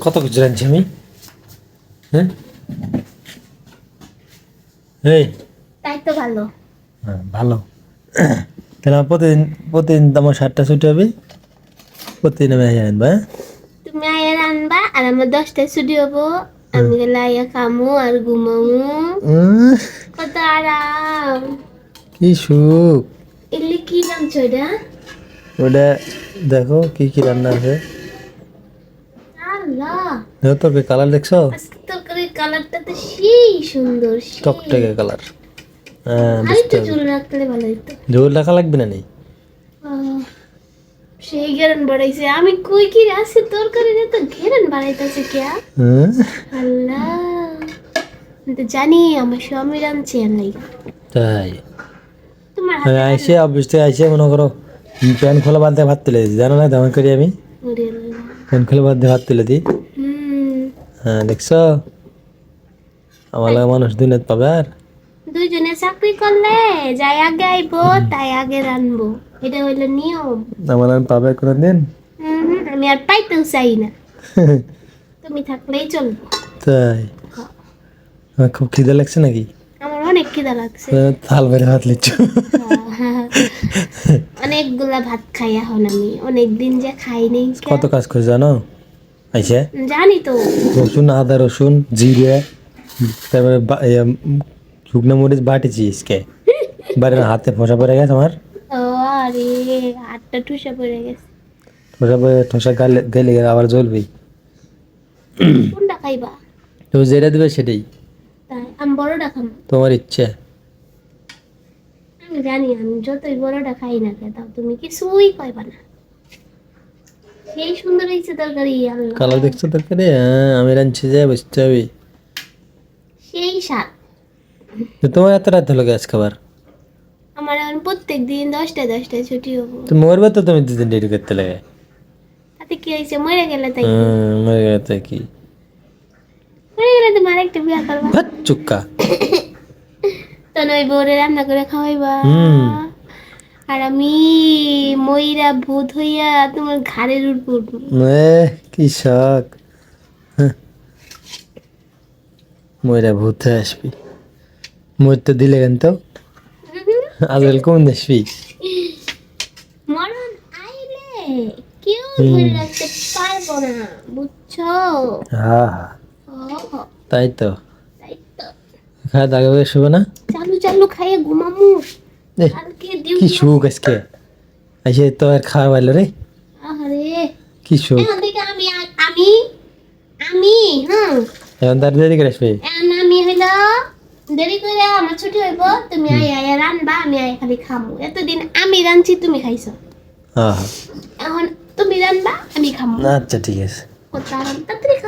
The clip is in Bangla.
কত কিছু রাঁধছি আমি, হ্যাঁ এই তাই তো ভালো। হ্যাঁ ভালো। তাহলে আমার প্রতিদিন প্রতিদিন আমার 7টা ছুটি হবে, প্রতিদিন আমি আনবা। তুমি আয়া রানবা আর আমার 10টায় ছুটি হবো। আমি গেলে আয়া খামু আর ঘুমামু। কত আরাম। কি সুখ। এলে কি জানছো এটা? ওটা দেখো কি কি রান্না আছে, আল্লাহ, দেখো তোর কালার দেখছো, আজকে তরকারির কালারটা তো সেই সুন্দর, সেই। টকটকে কালার। হ্যাঁ আর বুঝতে একটু হবে, চুল রাখলে ভালো হতো। ঝোল রাখা লাগবে না নেই। আহ, সেই ঘেরান বাড়াইছে। আমি কই কি আছে তরকারিতে তো ঘেরান বাড়াইতেছে কে? হ্যাঁ আল্লাহ, আমি তো জানি আমার স্বামী রাঁধছে নাই। তাই তোমার আমি হাতে আইসে অফিস থেকে আইসে মনে করো প্যান খোলা বাদ দিয়ে ভাত তুলে দিই, জানো না তেমন করি আমি, প্যান খোলা বাদ দিয়ে ভাত তুলে দিই। হ্যাঁ দেখছো, আমার লাগে মানুষ দুনিয়াত পাবে। আর দুইজনে চাকরি করলে যাই আগে আইবো তাই আগে রানবো, এটা হইলো নিয়ম। আমার আর পাবে কোনোদিন। আমি আর পাইতেও চাই না, তুমি থাকলেই চলবো। তাই আমার খুব খিদে লাগছে নাকি, আমার অনেক খিদা লাগছে। থাল বেড়ে ভাত লিচ্ছ। অনেকগুলা ভাত খাই এখন, আমি অনেক দিন যে খাই নেই। কত কাজ করে জানো, আইসে জানি তো। রসুন, আদা রসুন জিরে, তারপরে শুকনো মরিচ বাটিছি ইসকে, বাড়ির হাতে ফসা পড়ে গেছে আমার, ও আরে, হাতটা ঠুসা পড়ে গেছে। ফসা পড়ে ঠসা গালে গেলে আবার জ্বলবেই। কোনটা খাইবা? তুমি যেটা দেবে সেটাই, তাই আমি বড়টা খাবো। তোমার ইচ্ছে। আমি জানি, আমি যতই বড়টা খাই না কেন, তাও তুমি কিছুই কইবা না। সেই সুন্দর হয়েছে তরকারি, আল্লাহ। কালার দেখছো তরকারি? হ্যাঁ আমি রাঁধছি যে বুঝতে হবে। সেই স্বাদ। তো তোমার এত রাত হলো গ্যাস খাবার, আমার এখন প্রত্যেক দিন 10টায় ছুটি হবো। তো মরবে তো তুমি দুদিন দেরি করতে লাগে। তাতে কি হয়েছে, মরে গেলে তাই? মরে গেছে কি, মরে গেলে তুমি আরেকটা বিয়া করবা। ভাত চুক্কা। তো নই বউরে রান্না করে খাওয়াইবা। আর আমি ময়রা ভূত হইয়া তোমার ঘাড়ের উপর উঠবো। কি শখ, ময়রা ভূত হয়ে আসবি, মরতে দিলে কেন তো, আজকাল কোন আসবি। মরণ আইলে কেউ ধরে রাখতে পারবো না, বুঝছো? হ্যাঁ হ্যাঁ ও, তাই তো, তাই তো। খাওয়া দাওয়া করে শুবে না। চালু চালু খাইয়ে ঘুমামু। এহ, কালকে কি ডিউটি। সুখ আজকে, আইসে তো আর খাওয়া পাইলো রে, আরে, কি সুখ। এখন থেকে আমি আমি এখন তার দেরি করে আসবে। এখন আমি হইলো দেরি করে আমার ছুটি হইব, তুমি আয় আয় রানবা, আমি আয় খালি খামু। এতদিন আমি রানছি, তুমি খাইছো। হ্যাঁ এখন তুমি রানবা, আমি খামু। আচ্ছা ঠিক আছে। কত আরাম, তাড়াতাড়ি খাও।